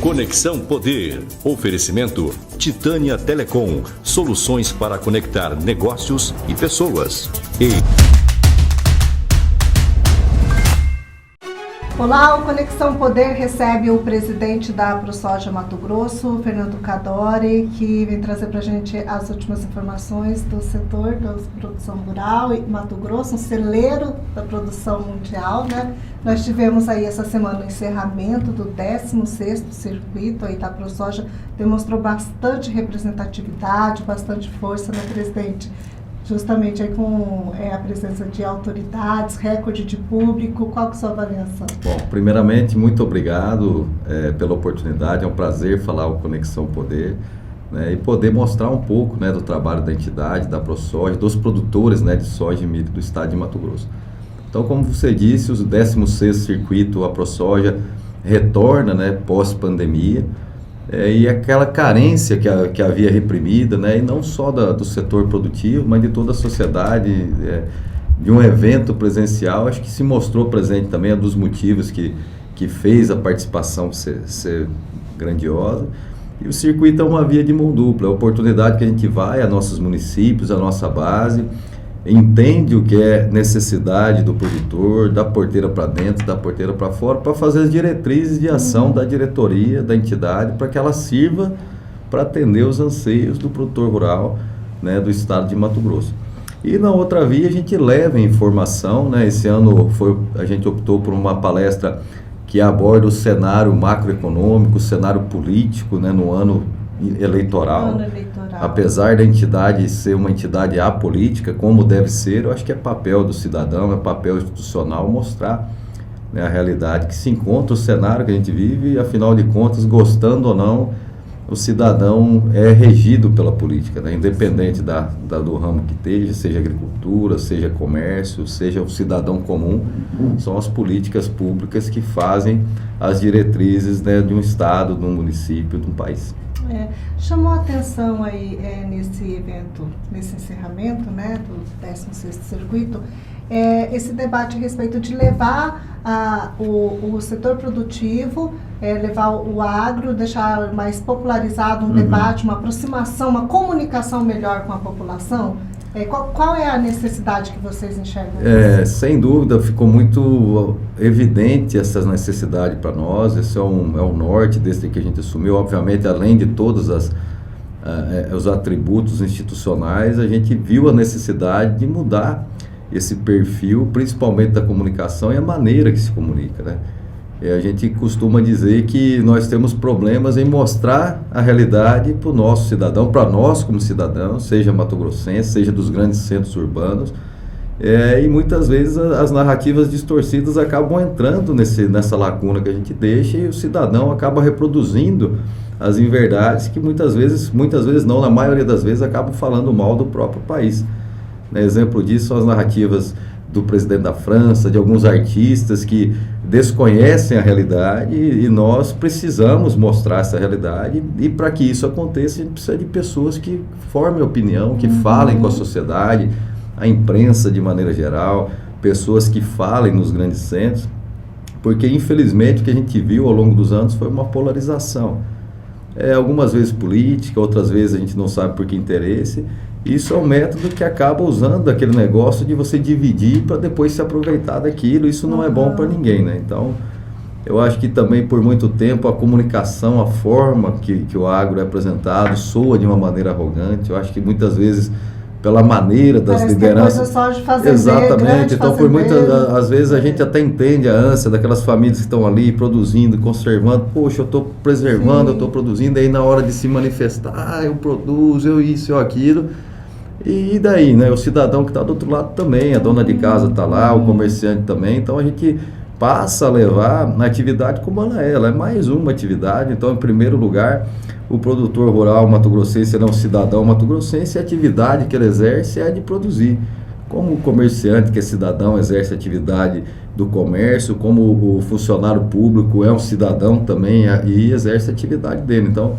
Conexão Poder. Oferecimento Titânia Telecom. Soluções para conectar negócios e pessoas. Olá, o Conexão Poder recebe o presidente da ProSoja Mato Grosso, Fernando Cadore, que vem trazer para a gente as últimas informações do setor da produção rural e Mato Grosso, um celeiro da produção mundial, né? Nós tivemos aí essa semana o encerramento do 16º circuito aí da ProSoja, demonstrou bastante representatividade, bastante força, né, presidente? Justamente aí com a presença de autoridades, recorde de público, qual que é a sua avaliação? Bom, primeiramente, muito obrigado pela oportunidade, é um prazer falar o Conexão Poder, né, e poder mostrar um pouco, né, do trabalho da entidade, da ProSoja, dos produtores, né, de soja e milho do estado de Mato Grosso. Então, como você disse, o 16º circuito, a ProSoja retorna, né, pós-pandemia, e aquela carência que havia reprimida, né, e não só do setor produtivo, mas de toda a sociedade, de um evento presencial, acho que se mostrou presente também, é dos motivos que fez a participação ser grandiosa. E o circuito é uma via de mão dupla, é a oportunidade que a gente vai a nossos municípios, a nossa base, entende o que é necessidade do produtor, da porteira para dentro, da porteira para fora, para fazer as diretrizes de ação da diretoria, da entidade, para que ela sirva para atender os anseios do produtor rural, né, do estado de Mato Grosso. E na outra via a gente leva informação, né, esse ano a gente optou por uma palestra que aborda o cenário macroeconômico, o cenário político, né, no ano eleitoral. Apesar da entidade ser uma entidade apolítica, como deve ser, eu acho que é papel do cidadão, é papel institucional mostrar, né, a realidade que se encontra, o cenário que a gente vive, e afinal de contas, gostando ou não, o cidadão é regido pela política, né, independente do ramo que esteja, seja agricultura, seja comércio, seja o cidadão comum, são as políticas públicas que fazem as diretrizes, né, de um estado, de um município, de um país. Chamou a atenção aí nesse evento, nesse encerramento, né, do 16º circuito, esse debate a respeito de levar o setor produtivo, levar o agro, deixar mais popularizado um debate, uma aproximação, uma comunicação melhor com a população. Qual é a necessidade que vocês enxergam? Sem dúvida, ficou muito evidente essa necessidade para nós. Esse é o norte desde que a gente assumiu. Obviamente, além de todos os atributos institucionais, a gente viu a necessidade de mudar esse perfil, principalmente da comunicação e a maneira que se comunica, né? A gente costuma dizer que nós temos problemas em mostrar a realidade para o nosso cidadão, para nós como cidadãos, seja mato-grossense, seja dos grandes centros urbanos, e muitas vezes as narrativas distorcidas acabam entrando nessa lacuna que a gente deixa, e o cidadão acaba reproduzindo as inverdades que muitas vezes não, na maioria das vezes, acabam falando mal do próprio país. Exemplo disso são as narrativas do presidente da França, de alguns artistas que desconhecem a realidade, e nós precisamos mostrar essa realidade, e para que isso aconteça a gente precisa de pessoas que formem opinião, que falem com a sociedade, a imprensa de maneira geral, pessoas que falem nos grandes centros, porque infelizmente o que a gente viu ao longo dos anos foi uma polarização, algumas vezes política, outras vezes a gente não sabe por que interesse. Isso é um método que acaba usando aquele negócio de você dividir para depois se aproveitar daquilo. Isso não é bom para ninguém, né? Então, eu acho que também por muito tempo a comunicação, a forma que o agro é apresentado soa de uma maneira arrogante. Eu acho que muitas vezes pela maneira das lideranças. Que é coisa só de fazer exatamente. Então, por às vezes a gente até entende a ânsia daquelas famílias que estão ali produzindo, conservando. Poxa, eu estou preservando, eu estou produzindo. Aí na hora de se manifestar, eu produzo, eu isso, eu aquilo. E daí, né? O cidadão que está do outro lado também, a dona de casa está lá, o comerciante também. Então a gente passa a levar a atividade como ela é mais uma atividade. Então, em primeiro lugar, o produtor rural mato-grossense é um cidadão mato-grossense, e a atividade que ele exerce é a de produzir. Como o comerciante, que é cidadão, exerce a atividade do comércio, como o funcionário público é um cidadão também e exerce a atividade dele. Então,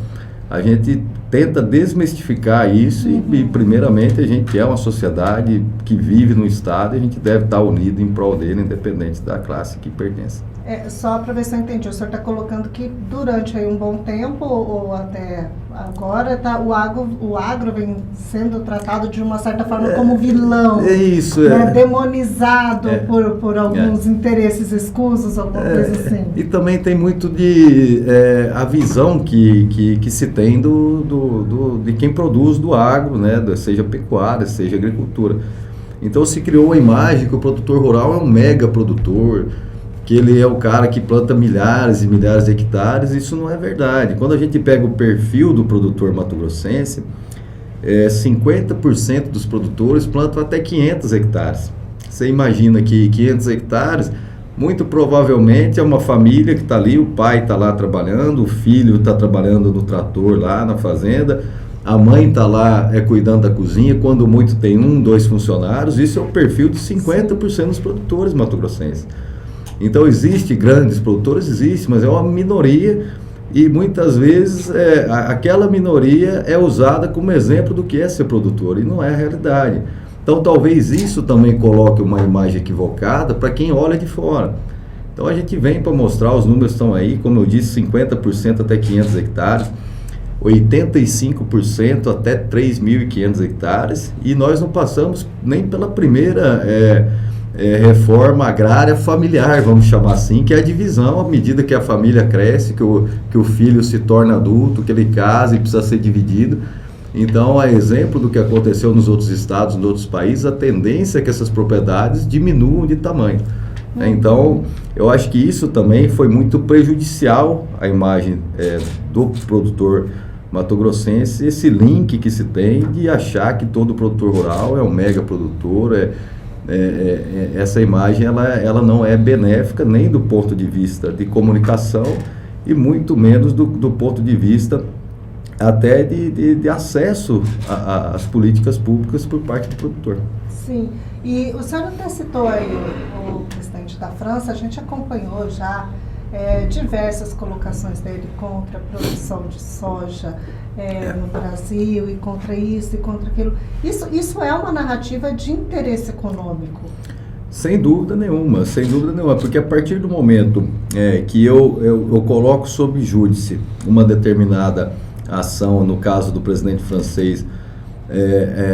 a gente tenta desmistificar isso e primeiramente, a gente é uma sociedade que vive no estado e a gente deve estar unido em prol dele, independente da classe que pertence. Só para ver se eu entendi, o senhor está colocando que durante aí um bom tempo, ou até agora, o agro vem sendo tratado de uma certa forma como vilão, né? Demonizado por alguns interesses escusos, alguma coisa assim. E também tem muito a visão que se tem de quem produz do agro, né? Seja pecuária, seja agricultura. Então se criou a imagem que o produtor rural é um mega produtor, que ele é o cara que planta milhares e milhares de hectares. Isso não é verdade. Quando a gente pega o perfil do produtor mato-grossense, 50% dos produtores plantam até 500 hectares. Você imagina que 500 hectares, muito provavelmente é uma família que está ali, o pai está lá trabalhando, o filho está trabalhando no trator lá na fazenda, a mãe está lá cuidando da cozinha, quando muito tem 1, 2 funcionários. Isso é o perfil de 50% dos produtores mato-grossenses. Então, existe grandes produtores, existe, mas é uma minoria, e muitas vezes aquela minoria é usada como exemplo do que é ser produtor, e não é a realidade. Então, talvez isso também coloque uma imagem equivocada para quem olha de fora. Então, a gente vem para mostrar, os números estão aí, como eu disse, 50% até 500 hectares, 85% até 3.500 hectares, e nós não passamos nem pela primeira reforma agrária familiar, vamos chamar assim, que é a divisão à medida que a família cresce, que o filho se torna adulto, que ele casa e precisa ser dividido. Então, a exemplo do que aconteceu nos outros estados, nos outros países, a tendência é que essas propriedades diminuam de tamanho. Então, eu acho que isso também foi muito prejudicial à imagem do produtor mato-grossense, esse link que se tem de achar que todo produtor rural é um mega produtor. Essa imagem ela não é benéfica nem do ponto de vista de comunicação e muito menos do ponto de vista até de acesso às políticas públicas por parte do produtor. Sim, e o senhor até citou aí o presidente da França, a gente acompanhou já diversas colocações dele contra a produção de soja no Brasil, e contra isso e contra aquilo. Isso é uma narrativa de interesse econômico? Sem dúvida nenhuma, porque a partir do momento que eu coloco sob júdice uma determinada ação, no caso do presidente francês,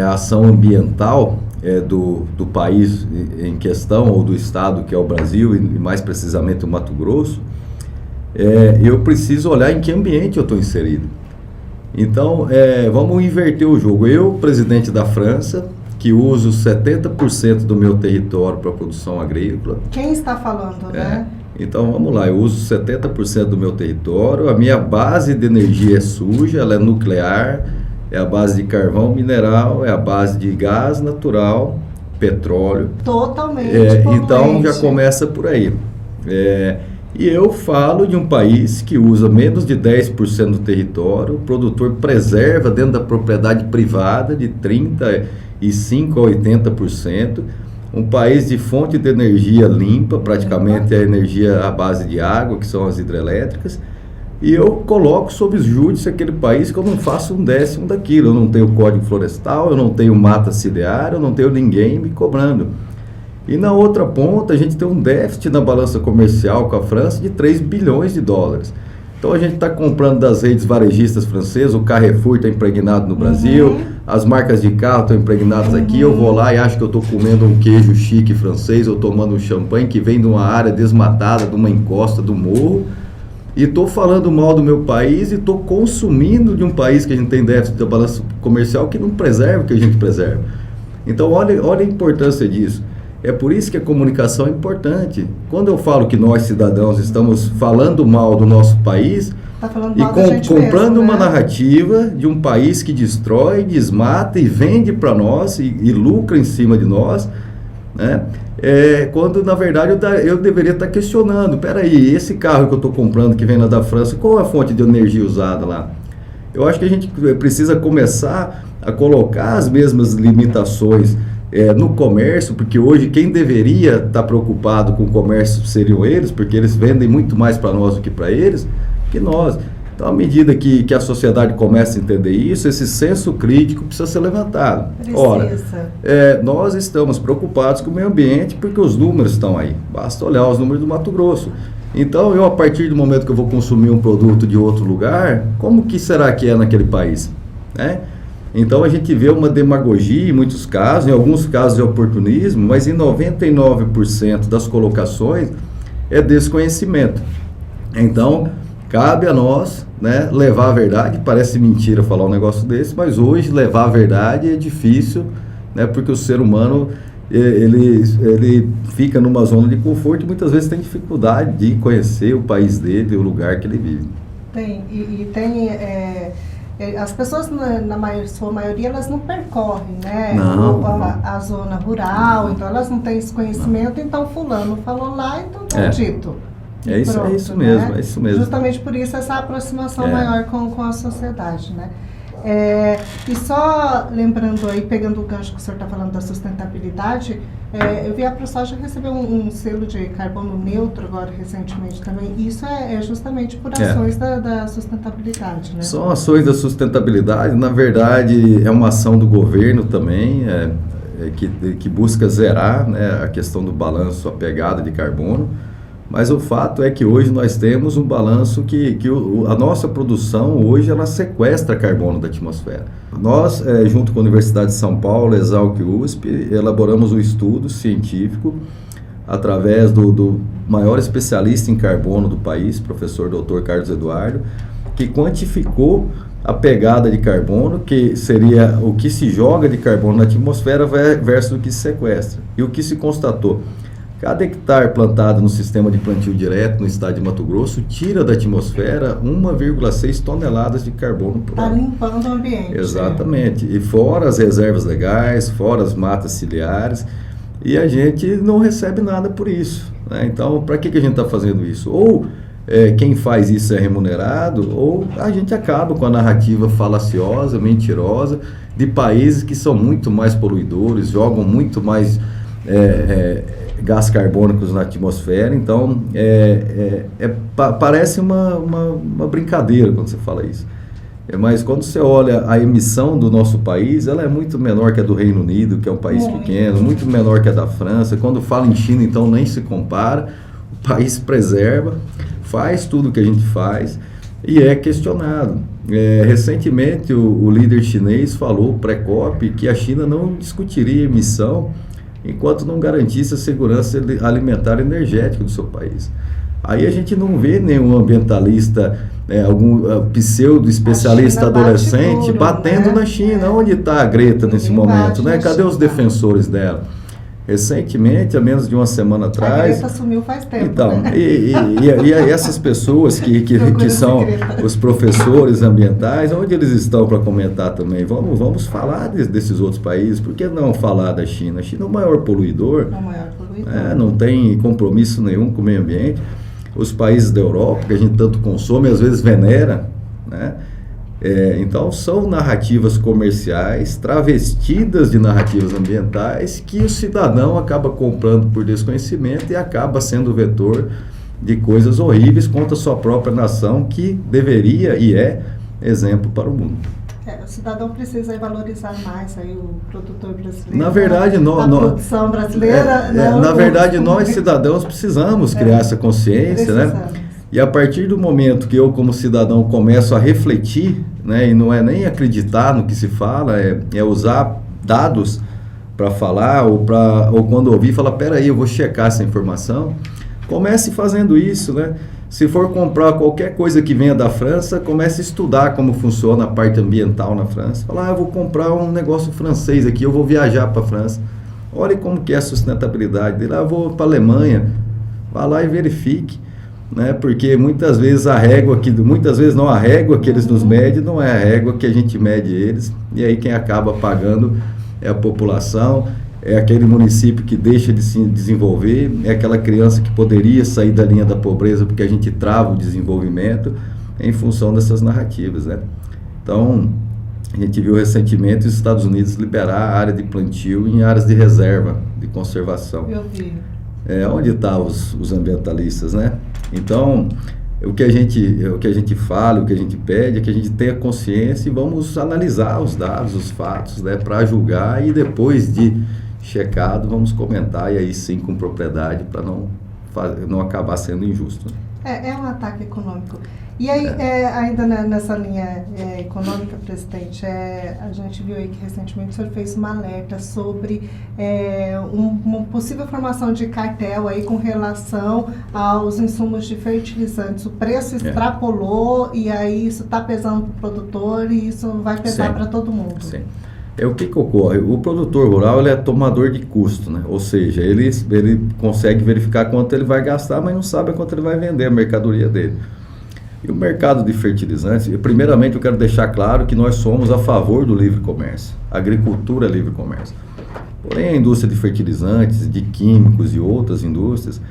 a ação ambiental do país em questão, ou do estado que é o Brasil, e mais precisamente o Mato Grosso, eu preciso olhar em que ambiente eu estou inserido. Então, vamos inverter o jogo. Eu, presidente da França, que uso 70% do meu território para produção agrícola. Quem está falando, né? Então, vamos lá, eu uso 70% do meu território, a minha base de energia é suja, ela é nuclear, é a base de carvão mineral, é a base de gás natural, petróleo. Totalmente então, já começa por aí. E eu falo de um país que usa menos de 10% do território, o produtor preserva dentro da propriedade privada de 35% a 80%, um país de fonte de energia limpa, praticamente a energia à base de água, que são as hidrelétricas, e eu coloco sob júdice aquele país que eu não faço 1/10 daquilo. Eu não tenho código florestal, eu não tenho mata ciliar, eu não tenho ninguém me cobrando. E na outra ponta, a gente tem um déficit na balança comercial com a França de 3 bilhões de dólares. Então, a gente está comprando das redes varejistas francesas, o Carrefour está impregnado no Brasil, as marcas de carro estão impregnadas aqui, eu vou lá e acho que eu estou comendo um queijo chique francês, ou tomando um champanhe que vem de uma área desmatada, de uma encosta do morro, e estou falando mal do meu país e estou consumindo de um país que a gente tem déficit da balança comercial que não preserva o que a gente preserva. Então, olha a importância disso. É por isso que a comunicação é importante. Quando eu falo que nós, cidadãos, estamos falando mal do nosso país e comprando uma narrativa de um país que destrói, desmata e vende para nós e lucra em cima de nós, né? Quando, na verdade, eu deveria estar questionando, peraí, esse carro que eu estou comprando, que vem lá da França, qual é a fonte de energia usada lá? Eu acho que a gente precisa começar a colocar as mesmas limitações no comércio, porque hoje quem deveria estar preocupado com o comércio seriam eles, porque eles vendem muito mais para nós do que para eles, que nós. Então, à medida que a sociedade começa a entender isso, esse senso crítico precisa ser levantado. Ora, nós estamos preocupados com o meio ambiente porque os números estão aí. Basta olhar os números do Mato Grosso. Então, eu, a partir do momento que eu vou consumir um produto de outro lugar, como que será que é naquele país? Né? Então, a gente vê uma demagogia em muitos casos, em alguns casos é oportunismo, mas em 99% das colocações é desconhecimento. Então, cabe a nós, né, levar a verdade. Parece mentira falar um negócio desse, mas hoje levar a verdade é difícil, né, porque o ser humano ele fica numa zona de conforto e muitas vezes tem dificuldade de conhecer o país dele, o lugar que ele vive. Tem, e tem... as pessoas, sua maioria, elas não percorrem, né? A zona rural, então elas não têm esse conhecimento, então fulano falou lá, então tá dito. É isso mesmo, né? É isso mesmo. Justamente por isso essa aproximação maior com a sociedade, né? E só lembrando aí, pegando o gancho que o senhor está falando da sustentabilidade, eu vi a ProSoja receber um selo de carbono neutro agora recentemente também. Isso é justamente por ações da sustentabilidade, né? São ações da sustentabilidade, na verdade é uma ação do governo também, que busca zerar, né, a questão do balanço, a pegada de carbono. Mas o fato é que hoje nós temos um balanço que a nossa produção hoje ela sequestra carbono da atmosfera. Nós, junto com a Universidade de São Paulo, Exalc e USP, elaboramos um estudo científico através do maior especialista em carbono do país, professor Dr. Carlos Eduardo, que quantificou a pegada de carbono, que seria o que se joga de carbono na atmosfera versus o que se sequestra. E o que se constatou? Cada hectare plantado no sistema de plantio direto no estado de Mato Grosso tira da atmosfera 1,6 toneladas de carbono por ano. Está limpando o ambiente. Exatamente. E fora as reservas legais, fora as matas ciliares, e a gente não recebe nada por isso, né? Então, para que a gente está fazendo isso? Ou quem faz isso é remunerado, ou a gente acaba com a narrativa falaciosa, mentirosa, de países que são muito mais poluidores, jogam muito mais gás carbônicos na atmosfera. Então, parece uma brincadeira quando você fala isso. Mas quando você olha a emissão do nosso país, ela é muito menor que a do Reino Unido, que é um país pequeno, muito menor que a da França. Quando fala em China, então nem se compara. O país preserva, faz tudo o que a gente faz e é questionado. Recentemente, o líder chinês falou, pré-COP, que a China não discutiria emissão enquanto não garantisse a segurança alimentar e energética do seu país. Aí a gente não vê nenhum ambientalista, algum pseudo-especialista adolescente batendo na China. Onde está a Greta nesse momento? Né? Cadê os defensores dela? Recentemente, há menos de uma semana atrás... A Greta sumiu faz tempo. Então, né? e essas pessoas que são os professores ambientais, onde eles estão para comentar também? Vamos falar desses outros países. Por que não falar da China? A China é o maior poluidor. É o maior poluidor. Não tem compromisso nenhum com o meio ambiente. Os países da Europa, que a gente tanto consome, às vezes venera, né? Então são narrativas comerciais travestidas de narrativas ambientais que o cidadão acaba comprando por desconhecimento e acaba sendo vetor de coisas horríveis contra a sua própria nação, que deveria e é exemplo para o mundo. O cidadão precisa valorizar mais aí o produtor brasileiro. Na verdade, a produção brasileira. Na verdade, nós cidadãos precisamos criar essa consciência, né? E a partir do momento que eu, como cidadão, começo a refletir, né, e não é nem acreditar no que se fala, é usar dados para falar, ou quando ouvir, falar, peraí, eu vou checar essa informação. Comece fazendo isso, né? Se for comprar qualquer coisa que venha da França, comece a estudar como funciona a parte ambiental na França. Falar, eu vou comprar um negócio francês aqui, eu vou viajar para a França. Olhe como que é a sustentabilidade dele. Eu vou para a Alemanha, vá lá e verifique. Né? Porque muitas vezes a régua que eles nos medem não é a régua que a gente mede eles, e aí quem acaba pagando é a população, é aquele município que deixa de se desenvolver, é aquela criança que poderia sair da linha da pobreza porque a gente trava o desenvolvimento em função dessas narrativas, né? Então, a gente viu recentemente os Estados Unidos liberar a área de plantio em áreas de reserva, de conservação. Eu vi. Onde estão os ambientalistas, né? Então, o que a gente fala, o que a gente pede é que a gente tenha consciência e vamos analisar os dados, os fatos, né, para julgar, e depois de checado vamos comentar, e aí sim com propriedade, para não não acabar sendo injusto. É um ataque econômico. E aí, ainda nessa linha econômica, presidente, a gente viu aí que recentemente o senhor fez uma alerta sobre uma possível formação de cartel aí com relação aos insumos de fertilizantes. O preço extrapolou e aí isso está pesando para o produtor e isso vai pesar para todo mundo. Sim. O que ocorre? O produtor rural ele é tomador de custo, né? Ou seja, ele consegue verificar quanto ele vai gastar, mas não sabe quanto ele vai vender a mercadoria dele. E o mercado de fertilizantes, primeiramente eu quero deixar claro que nós somos a favor do livre comércio. A agricultura é livre comércio. Porém, a indústria de fertilizantes, de químicos e outras indústrias,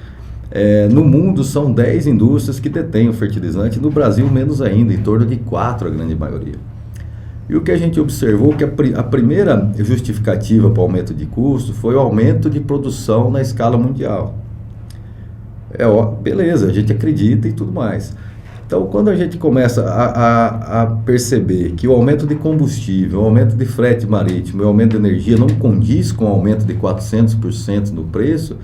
no mundo são 10 indústrias que detêm o fertilizante, no Brasil menos ainda, em torno de 4 a grande maioria. E o que a gente observou que a primeira justificativa para o aumento de custo foi o aumento de produção na escala mundial. Beleza, a gente acredita e tudo mais. Então, quando a gente começa a perceber que o aumento de combustível, o aumento de frete marítimo e o aumento de energia não condiz com o aumento de 400% no preço,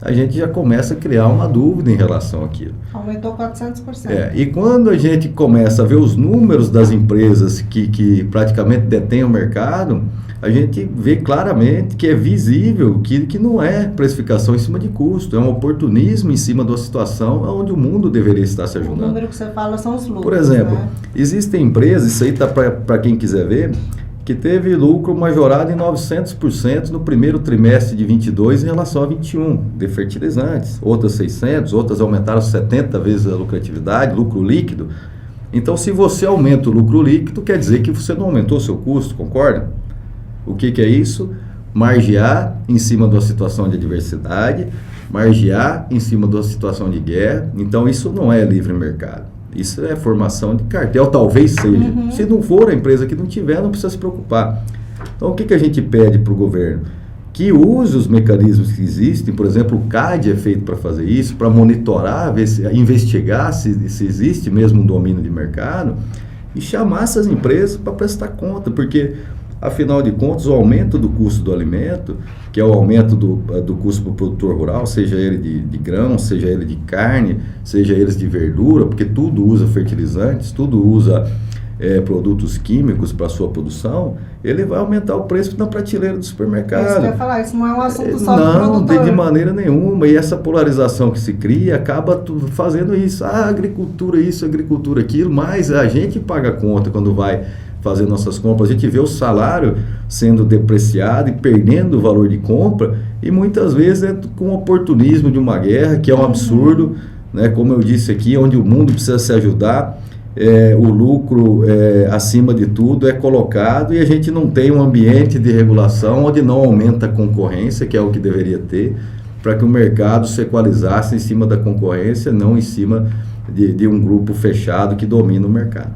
a gente já começa a criar uma dúvida em relação àquilo. Aumentou 400%. E quando a gente começa a ver os números das empresas que praticamente detêm o mercado, a gente vê claramente que é visível que não é precificação em cima de custo, é um oportunismo em cima de uma situação onde o mundo deveria estar se ajudando. O número que você fala são os lucros. Por exemplo, existem empresas, isso aí está para quem quiser ver, que teve lucro majorado em 900% no primeiro trimestre de 22 em relação a 21, de fertilizantes. Outras 600, outras aumentaram 70 vezes a lucratividade, lucro líquido. Então, se você aumenta o lucro líquido, quer dizer que você não aumentou o seu custo, concorda? O que é isso? Margear em cima de uma situação de adversidade, margear em cima de uma situação de guerra. Então, isso não é livre mercado. Isso é formação de cartel, talvez seja. Se não for, a empresa que não tiver, não precisa se preocupar. Então, o que a gente pede para o governo? Que use os mecanismos que existem, por exemplo, o CAD é feito para fazer isso, para monitorar, investigar se existe mesmo um domínio de mercado e chamar essas empresas para prestar conta, porque, afinal de contas, o aumento do custo do alimento, que é o aumento do custo para o produtor rural, seja ele de grão, seja ele de carne, seja eles de verdura, porque tudo usa fertilizantes, tudo usa produtos químicos para a sua produção, ele vai aumentar o preço na prateleira do supermercado. Isso que eu ia falar, isso não é um assunto só do produtor. Não, de maneira nenhuma, e essa polarização que se cria acaba fazendo isso, agricultura isso, agricultura aquilo, mas a gente paga a conta quando vai fazer nossas compras, a gente vê o salário sendo depreciado e perdendo o valor de compra, e muitas vezes é com o oportunismo de uma guerra, que é um absurdo, né? Como eu disse aqui, onde o mundo precisa se ajudar, o lucro acima de tudo é colocado, e a gente não tem um ambiente de regulação onde não aumenta a concorrência, que é o que deveria ter, para que o mercado se equalizasse em cima da concorrência, não em cima de um grupo fechado que domina o mercado.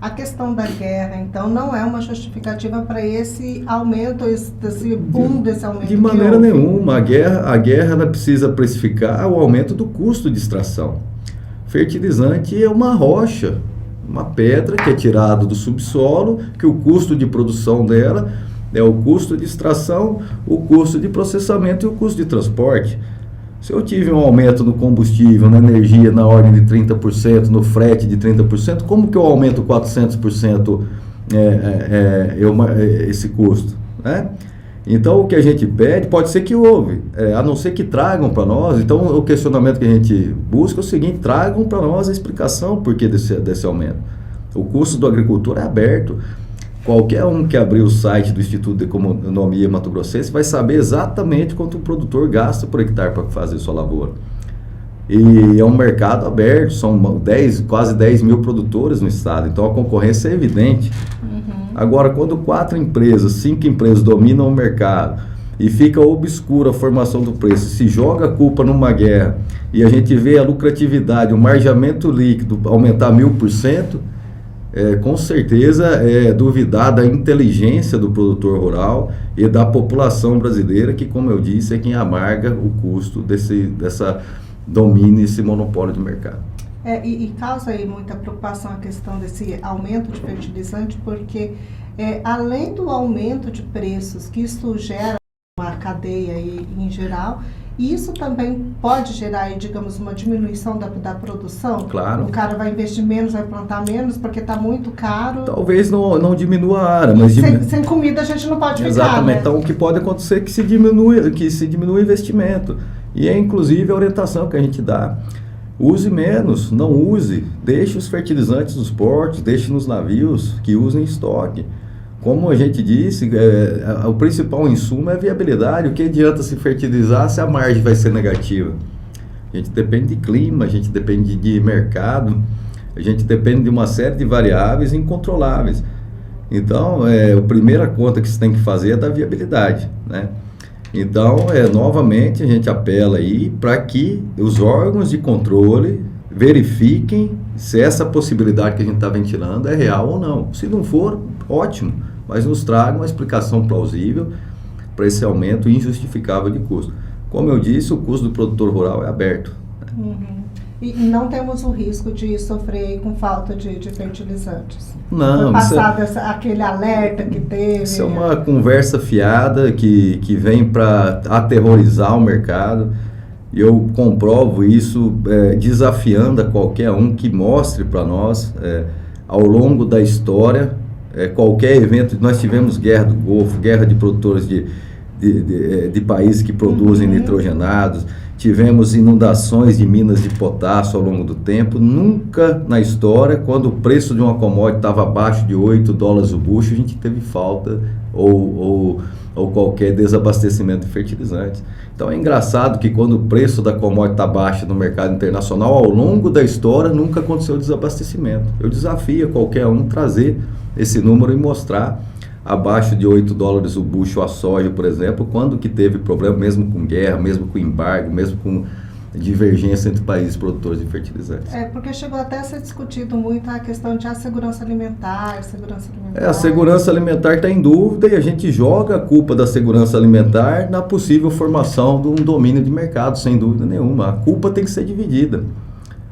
A questão da guerra, então, não é uma justificativa para esse aumento, desse boom desse aumento? De maneira nenhuma. A guerra ela precisa precificar o aumento do custo de extração. Fertilizante é uma rocha, uma pedra que é tirada do subsolo, que o custo de produção dela é o custo de extração, o custo de processamento e o custo de transporte. Se eu tive um aumento no combustível, na energia, na ordem de 30%, no frete de 30%, como que eu aumento 400% esse custo? Né? Então, o que a gente pede, pode ser que houve, a não ser que tragam para nós. Então, o questionamento que a gente busca é o seguinte: tragam para nós a explicação por que desse aumento. O custo do agricultor é aberto. Qualquer um que abrir o site do Instituto de Economia Mato Grossense vai saber exatamente quanto o produtor gasta por hectare para fazer sua lavoura. E é um mercado aberto, são quase 10 mil produtores no estado, então a concorrência é evidente. Agora, quando 4 empresas, 5 empresas dominam o mercado e fica obscura a formação do preço, se joga a culpa numa guerra e a gente vê a lucratividade, o margeamento líquido aumentar 1000%, com certeza duvidar da inteligência do produtor rural e da população brasileira, que, como eu disse, é quem amarga o custo dessa domínio, esse monopólio de mercado. E causa aí muita preocupação a questão desse aumento de fertilizante, porque além do aumento de preços que isso gera uma cadeia aí, em geral, E isso também pode gerar, digamos, uma diminuição da produção? Claro. O cara vai investir menos, vai plantar menos, porque está muito caro. Talvez não diminua a área, mas... Sem comida a gente não pode ficar, exatamente, né? Então o que pode acontecer é que se diminua o investimento. E é inclusive a orientação que a gente dá. Use menos, não use, deixe os fertilizantes nos portos, deixe nos navios, que usem estoque. Como a gente disse, o principal insumo é a viabilidade. O que adianta se fertilizar se a margem vai ser negativa? A gente depende de clima, a gente depende de mercado, a gente depende de uma série de variáveis incontroláveis. Então, a primeira conta que você tem que fazer é da viabilidade, né? Então, novamente, a gente apela aí para que os órgãos de controle verifiquem se essa possibilidade que a gente está ventilando é real ou não. Se não for, ótimo, mas nos traga uma explicação plausível para esse aumento injustificável de custo. Como eu disse, o custo do produtor rural é aberto. Uhum. E não temos o risco de sofrer com falta de fertilizantes? Não. Foi passado aquele alerta que teve? Isso é uma conversa fiada que vem para aterrorizar o mercado. E eu comprovo isso desafiando a qualquer um que mostre para nós, ao longo da história, qualquer evento. Nós tivemos guerra do Golfo, guerra de produtores de países que produzem nitrogenados, tivemos inundações de minas de potássio ao longo do tempo. Nunca na história, quando o preço de uma commodity estava abaixo de $8 o bucho, a gente teve falta ou qualquer desabastecimento de fertilizantes. Então é engraçado que quando o preço da commodity está baixo no mercado internacional, ao longo da história nunca aconteceu desabastecimento. Eu desafio qualquer um trazer esse número e mostrar abaixo de $8 o bucho a soja, por exemplo, quando que teve problema, mesmo com guerra, mesmo com embargo, mesmo com divergência entre países produtores de fertilizantes. Porque chegou até a ser discutido muito a questão de segurança alimentar. A segurança alimentar está em dúvida e a gente joga a culpa da segurança alimentar na possível formação de um domínio de mercado, sem dúvida nenhuma. A culpa tem que ser dividida.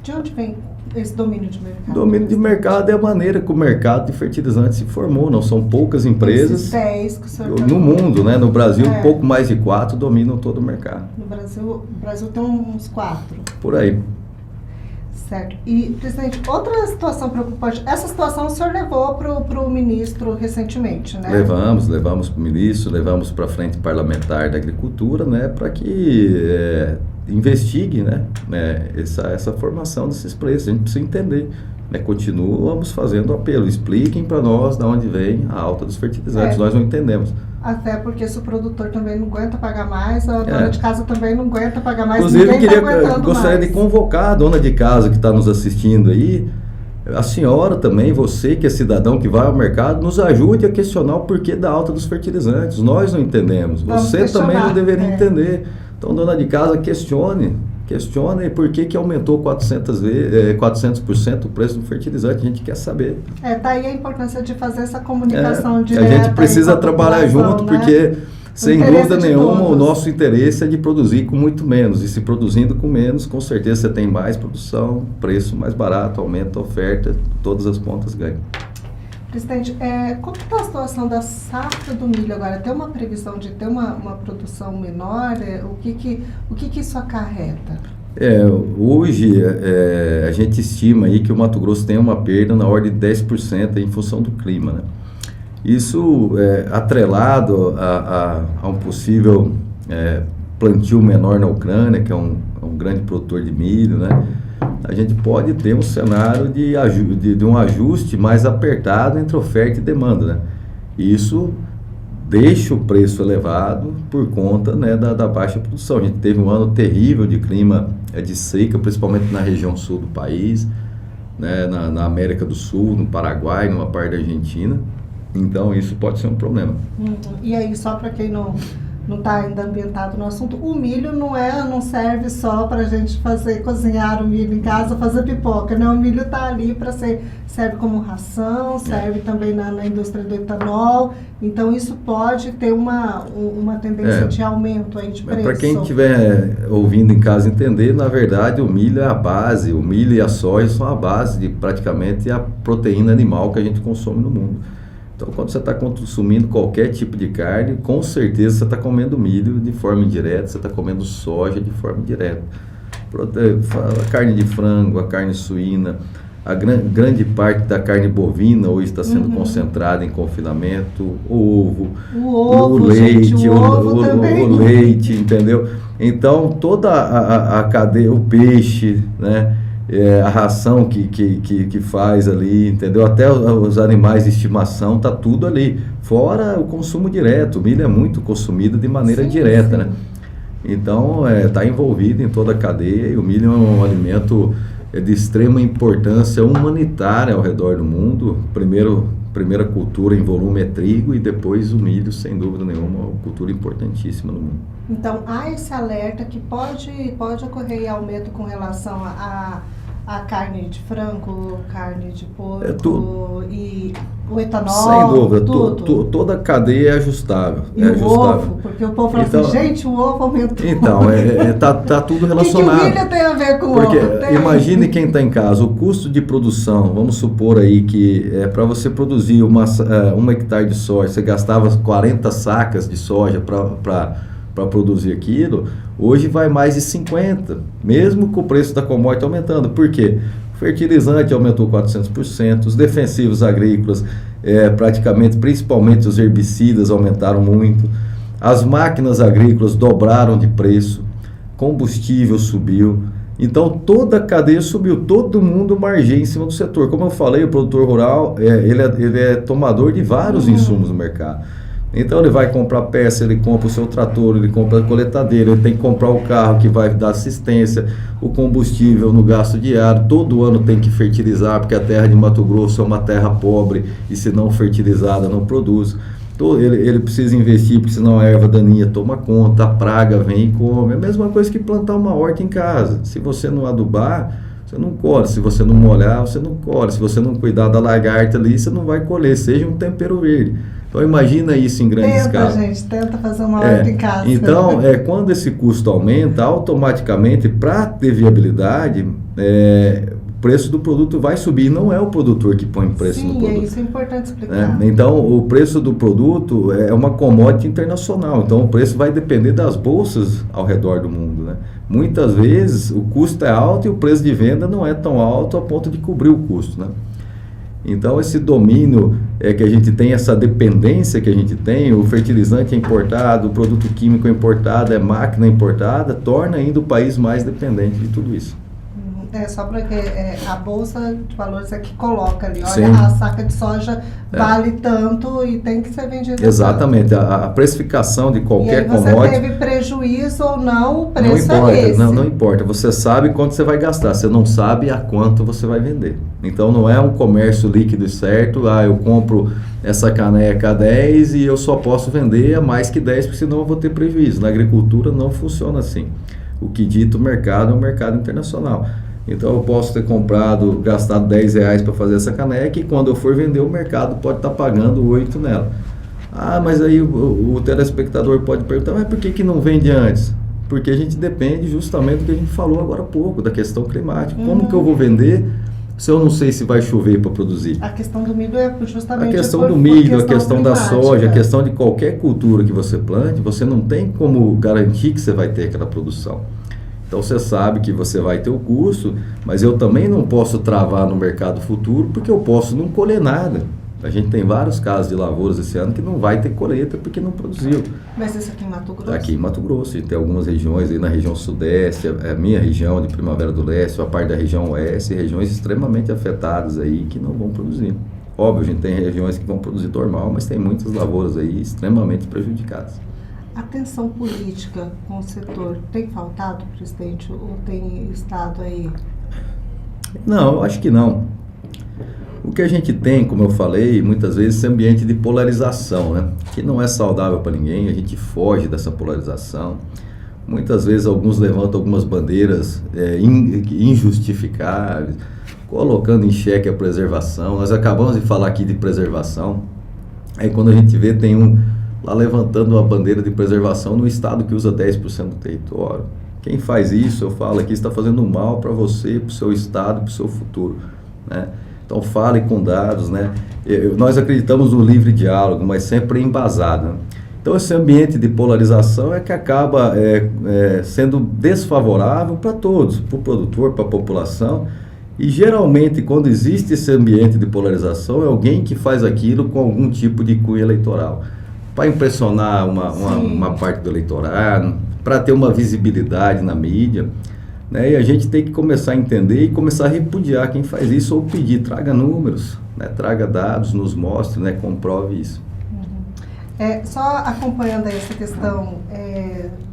De onde vem esse domínio de mercado? Domínio de mercado é a maneira que o mercado de fertilizantes se formou. Não são poucas empresas 10 que o senhor no mundo, né? No Brasil, um pouco mais de 4 dominam todo o mercado. No Brasil tem uns 4. Por aí. Certo. E, presidente, outra situação preocupante, essa situação o senhor levou para o ministro recentemente, né? Levamos para o ministro, levamos para a Frente Parlamentar da Agricultura, né? Para que investigue, né? Essa formação desses preços. A gente precisa entender. Continuamos fazendo apelo, expliquem para nós de onde vem a alta dos fertilizantes, nós não entendemos. Até porque se o produtor também não aguenta pagar mais, a dona de casa também não aguenta pagar mais, inclusive gostaria de convocar a dona de casa que está nos assistindo aí, a senhora também, você que é cidadão que vai ao mercado, nos ajude a questionar o porquê da alta dos fertilizantes. Nós não entendemos, você também não deveria entender. Então, dona de casa, questione por que aumentou 400% o preço do fertilizante. A gente quer saber. Tá aí a importância de fazer essa comunicação direta. A gente precisa trabalhar junto, porque, sem dúvida nenhuma, o nosso interesse é de produzir com muito menos. E se produzindo com menos, com certeza você tem mais produção, preço mais barato, aumenta a oferta, todas as pontas ganham. Presidente, como está a situação da safra do milho agora? Tem uma previsão de ter uma produção menor? O que isso acarreta? Hoje a gente estima aí que o Mato Grosso tem uma perda na ordem de 10% em função do clima, né? Isso atrelado a um possível plantio menor na Ucrânia, que é um grande produtor de milho, né? A gente pode ter um cenário de um ajuste mais apertado entre oferta e demanda, né? Isso deixa o preço elevado por conta, né, da baixa produção. A gente teve um ano terrível de clima de seca, principalmente na região sul do país, né, na América do Sul, no Paraguai, numa parte da Argentina. Então isso pode ser um problema. E aí, só para quem não está ainda ambientado no assunto, o milho não serve só para a gente cozinhar o milho em casa, fazer pipoca, né? O milho está ali serve como ração, serve também na indústria do etanol, então isso pode ter uma tendência de aumento aí de preço. Para quem estiver ouvindo em casa entender, na verdade o milho é a base, o milho e a soja são a base de praticamente a proteína animal que a gente consome no mundo. Então, quando você está consumindo qualquer tipo de carne, com certeza você está comendo milho de forma indireta, você está comendo soja de forma indireta. A carne de frango, a carne suína, a grande parte da carne bovina hoje está sendo concentrada em confinamento, o leite, gente, o leite, entendeu? Então, toda a cadeia, o peixe, né? A ração que faz ali, entendeu? Até os animais de estimação, tá tudo ali. Fora o consumo direto, o milho é muito consumido de maneira direta, né? Então, está envolvido em toda a cadeia e o milho é um alimento de extrema importância humanitária ao redor do mundo. Primeira cultura em volume é trigo e depois o milho, sem dúvida nenhuma, uma cultura importantíssima no mundo. Então, há esse alerta que pode ocorrer aumento com relação a carne de frango, carne de porco e o etanol, sem dúvida, tudo. Toda a cadeia é ajustável. E o ovo, porque o povo fala assim, gente, o ovo aumentou. Então, tá tudo relacionado. O que o milho tem a ver com o porque ovo? Imagine quem está em casa, o custo de produção, vamos supor aí que para você produzir 1 hectare de soja, você gastava 40 sacas de soja para produzir aquilo, hoje vai mais de 50, mesmo com o preço da commodity aumentando. Por quê? O fertilizante aumentou 400%, os defensivos agrícolas, principalmente os herbicidas, aumentaram muito, as máquinas agrícolas dobraram de preço, combustível subiu, então toda a cadeia subiu, todo mundo margeia em cima do setor. Como eu falei, o produtor rural, ele é tomador de vários insumos no mercado. Então ele vai comprar peça, ele compra o seu trator, ele compra a coletadeira, ele tem que comprar o carro que vai dar assistência, o combustível no gasto diário, todo ano tem que fertilizar, porque a terra de Mato Grosso é uma terra pobre e se não fertilizada não produz. Então, ele precisa investir, porque senão a erva daninha toma conta, a praga vem e come. É a mesma coisa que plantar uma horta em casa. Se você não adubar, você não colhe. Se você não molhar, você não colhe. Se você não cuidar da lagarta ali, você não vai colher, seja um tempero verde. Então imagina isso em grande escala. Tenta fazer uma horta em casa. Então, quando esse custo aumenta, automaticamente, para ter viabilidade, o preço do produto vai subir. Não é o produtor que põe preço no produto. Sim, isso é importante explicar. Então, o preço do produto é uma commodity internacional. Então, o preço vai depender das bolsas ao redor do mundo, né? Muitas vezes, o custo é alto e o preço de venda não é tão alto a ponto de cobrir o custo, né? Então, esse domínio que a gente tem, essa dependência que a gente tem, o fertilizante é importado, o produto químico é importado, máquina importada, torna ainda o país mais dependente de tudo isso. Só porque a Bolsa de Valores é que coloca ali, olha, Sim. A saca de soja vale tanto e tem que ser vendida. Exatamente, a precificação de qualquer commodity... E aí você teve prejuízo ou não, o preço não importa, é esse. não importa, você sabe quanto você vai gastar, você não sabe a quanto você vai vender. Então não é um comércio líquido e certo, eu compro essa caneca a 10 e eu só posso vender a mais que 10, porque senão eu vou ter prejuízo. Na agricultura não funciona assim. O que dita o mercado é um mercado internacional. Então eu posso ter gastado R$10 para fazer essa caneca e quando eu for vender o mercado pode estar pagando 8 nela. Mas aí o telespectador pode perguntar, mas por que não vende antes? Porque a gente depende justamente do que a gente falou agora há pouco, da questão climática. Como que eu vou vender se eu não sei se vai chover para produzir? A questão do milho é justamente a questão do milho, a questão da soja, a questão de qualquer cultura que você plante, você não tem como garantir que você vai ter aquela produção. Então você sabe que você vai ter o custo, mas eu também não posso travar no mercado futuro, porque eu posso não colher nada. A gente tem vários casos de lavouras esse ano que não vai ter colheita porque não produziu. Mas isso aqui em Mato Grosso? Aqui em Mato Grosso, a gente tem algumas regiões aí na região sudeste, a minha região de Primavera do Leste, a parte da região oeste, regiões extremamente afetadas aí que não vão produzir. Óbvio, a gente tem regiões que vão produzir normal, mas tem muitas lavouras aí extremamente prejudicadas. A tensão política com o setor tem faltado, presidente, ou tem estado aí? Não, eu acho que não. O que a gente tem, como eu falei, muitas vezes esse ambiente de polarização, né? Que não é saudável para ninguém, a gente foge dessa polarização. Muitas vezes alguns levantam algumas bandeiras injustificáveis, colocando em xeque a preservação. Nós acabamos de falar aqui de preservação, aí quando a gente vê tem um lá levantando uma bandeira de preservação no estado que usa 10% do território. Quem faz isso, eu falo aqui, está fazendo mal para você, para o seu estado, para o seu futuro, né? Então fale com dados, né? Nós acreditamos no livre diálogo, mas sempre embasado, né? Então esse ambiente de polarização é que acaba sendo desfavorável para todos, para o produtor, para a população. E geralmente quando existe esse ambiente de polarização é alguém que faz aquilo com algum tipo de cunho eleitoral. Para impressionar uma parte do eleitorado, para ter uma visibilidade na mídia, né? E a gente tem que começar a entender e começar a repudiar quem faz isso ou pedir, traga números, né? Traga dados, nos mostre, né? Comprove isso. Só acompanhando aí essa questão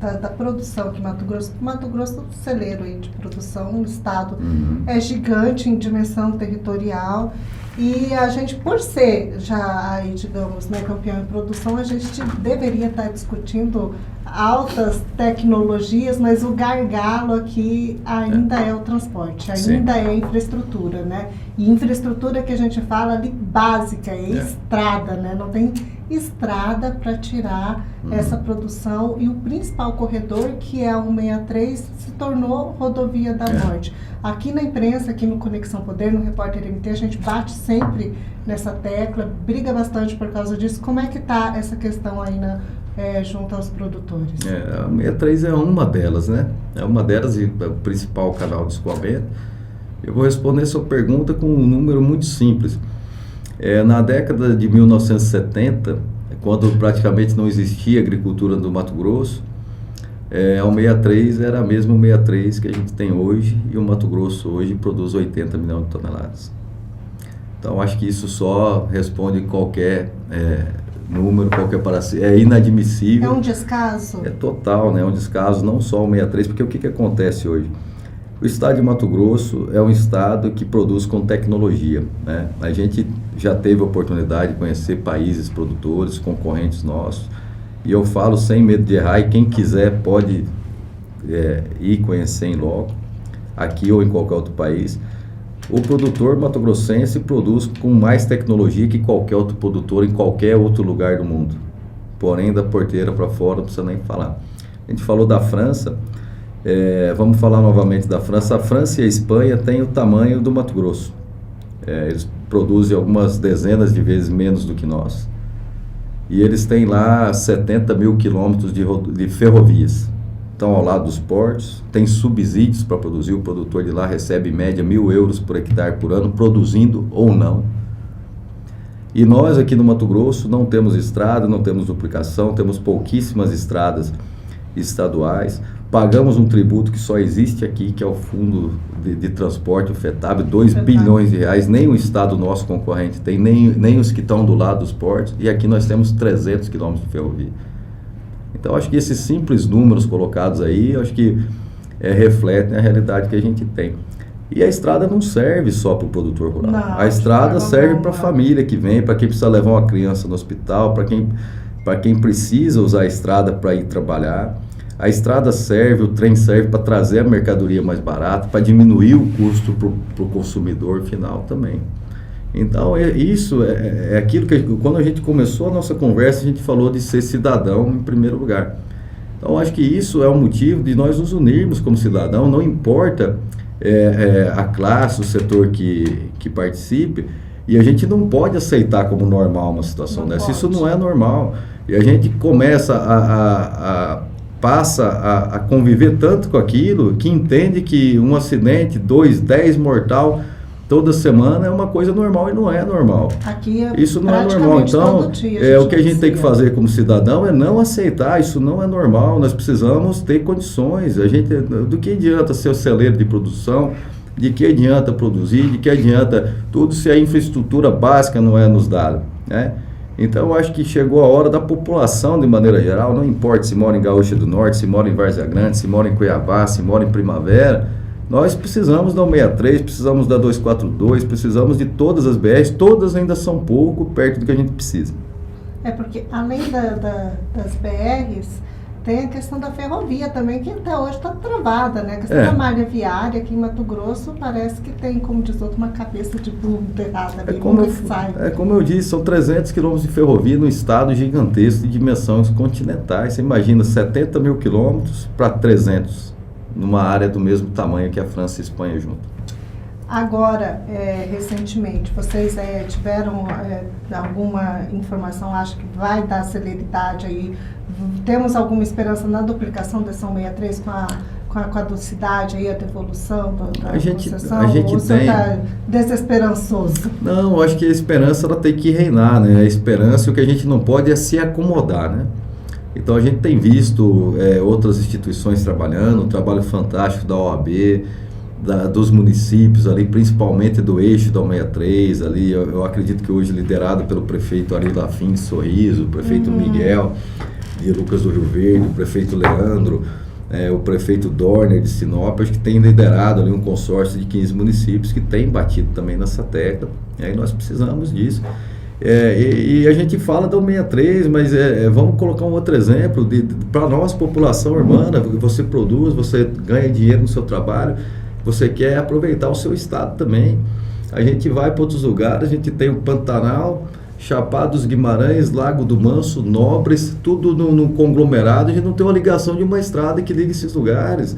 da produção de Mato Grosso é um celeiro aí de produção, o estado é gigante em dimensão territorial e a gente, por ser já aí, digamos, né, campeão em produção, a gente deveria estar discutindo altas tecnologias, mas o gargalo aqui ainda é o transporte, ainda é a infraestrutura, né? E infraestrutura que a gente fala ali básica, estrada, né? Não tem estrada para tirar essa produção e o principal corredor, que é a 163, se tornou rodovia da morte. Aqui na imprensa, aqui no Conexão Poder, no Repórter MT, a gente bate sempre nessa tecla, briga bastante por causa disso. Como é que está essa questão aí junto aos produtores? A 163 é uma delas, né? É uma delas e o principal canal de escoamento. Eu vou responder sua pergunta com um número muito simples. Na década de 1970, quando praticamente não existia agricultura no Mato Grosso, a 163 era a mesma 163 que a gente tem hoje, e o Mato Grosso hoje produz 80 milhões de toneladas. Então, acho que isso só responde qualquer número, qualquer parecer. É inadmissível. É um descaso? É total, né? É um descaso, não só o 163, porque o que acontece hoje? O estado de Mato Grosso é um estado que produz com tecnologia, né? A gente já teve a oportunidade de conhecer países produtores, concorrentes nossos, e eu falo sem medo de errar, e quem quiser pode ir conhecer em loco, aqui ou em qualquer outro país. O produtor mato-grossense produz com mais tecnologia que qualquer outro produtor em qualquer outro lugar do mundo. Porém, da porteira para fora, não precisa nem falar. A gente falou da França, vamos falar novamente da França. A França e a Espanha têm o tamanho do Mato Grosso. Eles produzem algumas dezenas de vezes menos do que nós. E eles têm lá 70 mil quilômetros de ferrovias. Estão ao lado dos portos, tem subsídios para produzir. O produtor de lá recebe em média 1.000 euros por hectare por ano, produzindo ou não. E nós aqui no Mato Grosso não temos estrada, não temos duplicação, temos pouquíssimas estradas estaduais. Pagamos um tributo que só existe aqui, que é o Fundo de Transporte, o FETAB, 2 bilhões de reais. Nem o estado nosso concorrente tem, nem os que estão do lado dos portos. E aqui nós temos 300 quilômetros de ferrovia. Então, acho que esses simples números colocados aí, acho que refletem a realidade que a gente tem. E a estrada não serve só para o produtor rural. Não, a estrada serve para a família que vem, para quem precisa levar uma criança no hospital, para quem precisa usar a estrada para ir trabalhar. A estrada serve, o trem serve para trazer a mercadoria mais barata, para diminuir o custo para o consumidor final também. Então, isso é aquilo que, quando a gente começou a nossa conversa, a gente falou de ser cidadão em primeiro lugar. Então, acho que isso é um motivo de nós nos unirmos como cidadão, não importa a classe, o setor que participe, e a gente não pode aceitar como normal uma situação dessa. Isso não é normal. E a gente começa passa a conviver tanto com aquilo, que entende que um acidente, 10 mortal toda semana é uma coisa normal, e não é normal. Aqui isso não é normal. Então, o que a gente tem que fazer como cidadão é não aceitar, isso não é normal. Nós precisamos ter condições. Do que adianta ser o celeiro de produção, de que adianta produzir, de que adianta tudo se a infraestrutura básica não é nos dada, né? Então, eu acho que chegou a hora da população, de maneira geral, não importa se mora em Gaúcha do Norte, se mora em Várzea Grande, se mora em Cuiabá, se mora em Primavera, nós precisamos da 163, precisamos da 242, precisamos de todas as BRs, todas ainda são pouco perto do que a gente precisa. Porque além das BRs, tem a questão da ferrovia também, que até hoje está travada, né? A questão da malha viária aqui em Mato Grosso parece que tem, como diz outro, uma cabeça de burro enterrada ali, como eu disse, são 300 quilômetros de ferrovia no estado gigantesco de dimensões continentais. Você imagina 70 mil quilômetros para 300, numa área do mesmo tamanho que a França e a Espanha junto. Agora, recentemente, vocês tiveram alguma informação, acho que vai dar celeridade aí? Temos alguma esperança na duplicação da 163 com a caducidade aí, a devolução da concessão? A gente ou tem... está desesperançoso? Não, eu acho que a esperança ela tem que reinar, né? A esperança, o que a gente não pode é se acomodar, né? Então a gente tem visto outras instituições trabalhando, um trabalho fantástico da OAB, dos municípios ali, principalmente do eixo da 163 ali, eu acredito que hoje liderado pelo prefeito Ari Lafim de Sorriso, o prefeito Miguel de Lucas do Rio Verde, o prefeito Leandro, o prefeito Dorner de Sinop, acho que tem liderado ali um consórcio de 15 municípios que tem batido também nessa tecla, e aí nós precisamos disso. E a gente fala da 163, mas vamos colocar um outro exemplo para a nossa população urbana. Você produz, você ganha dinheiro no seu trabalho, você quer aproveitar o seu estado também. A gente vai para outros lugares, a gente tem o Pantanal, Chapada dos Guimarães, Lago do Manso, Nobres, tudo no conglomerado. A gente não tem uma ligação de uma estrada que liga esses lugares.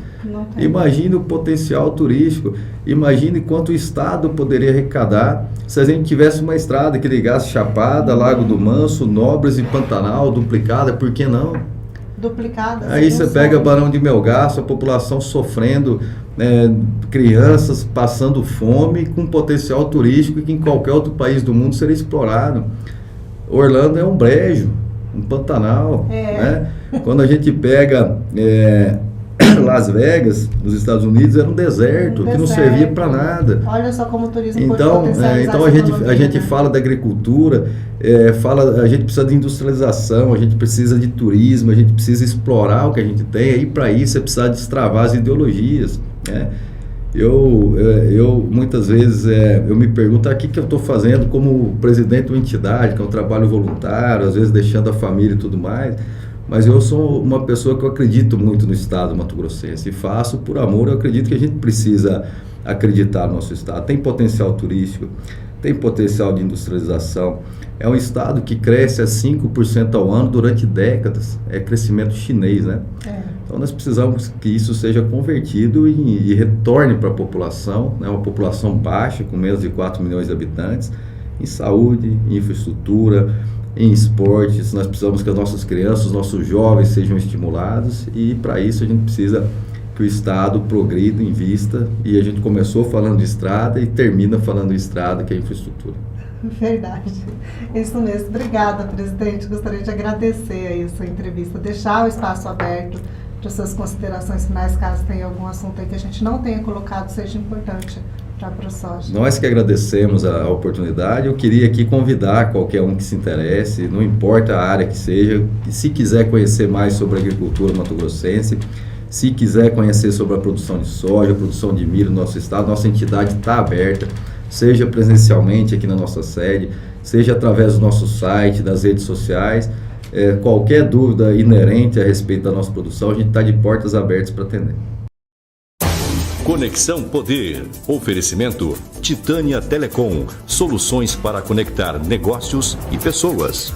Imagine o potencial turístico, imagine quanto o estado poderia arrecadar se a gente tivesse uma estrada que ligasse Chapada, Lago do Manso, Nobres e Pantanal, duplicada, por que não? Duplicada. Aí você pega Barão de Melgaço, a população sofrendo, crianças passando fome, com potencial turístico que em qualquer outro país do mundo seria explorado. Orlando é um brejo, um Pantanal, né? Quando a gente pega Las Vegas, nos Estados Unidos, era um deserto que não servia para nada. Olha só como o turismo então, pode potencializar então a gente fala da agricultura, a gente precisa de industrialização, a gente precisa de turismo, a gente precisa explorar o que a gente tem, e para isso é precisar destravar as ideologias, né? Eu muitas vezes eu me pergunto o que eu estou fazendo como presidente de uma entidade, que é um trabalho voluntário, às vezes deixando a família e tudo mais, mas eu sou uma pessoa que eu acredito muito no estado mato-grossense e faço por amor. Eu acredito que a gente precisa acreditar no nosso estado. Tem potencial turístico, tem potencial de industrialização, é um estado que cresce a 5% ao ano durante décadas, é crescimento chinês, né? Então nós precisamos que isso seja convertido e retorne para a população, né? Uma população baixa, com menos de 4 milhões de habitantes, em saúde, em infraestrutura, em esportes. Nós precisamos que as nossas crianças, os nossos jovens sejam estimulados, e para isso a gente precisa que o estado progrida, invista, e a gente começou falando de estrada e termina falando de estrada, que é infraestrutura. Verdade, isso mesmo. Obrigada, presidente. Gostaria de agradecer aí a sua entrevista, deixar o espaço aberto para suas considerações finais, caso tenha algum assunto aí que a gente não tenha colocado, seja importante para a ProSoja. Nós que agradecemos a oportunidade. Eu queria aqui convidar qualquer um que se interesse, não importa a área que seja, que se quiser conhecer mais sobre a agricultura mato-grossense, se quiser conhecer sobre a produção de soja, a produção de milho no nosso estado, nossa entidade está aberta, seja presencialmente aqui na nossa sede, seja através do nosso site, das redes sociais. Qualquer dúvida inerente a respeito da nossa produção, a gente está de portas abertas para atender. Conexão Poder. Oferecimento Titânia Telecom. Soluções para conectar negócios e pessoas.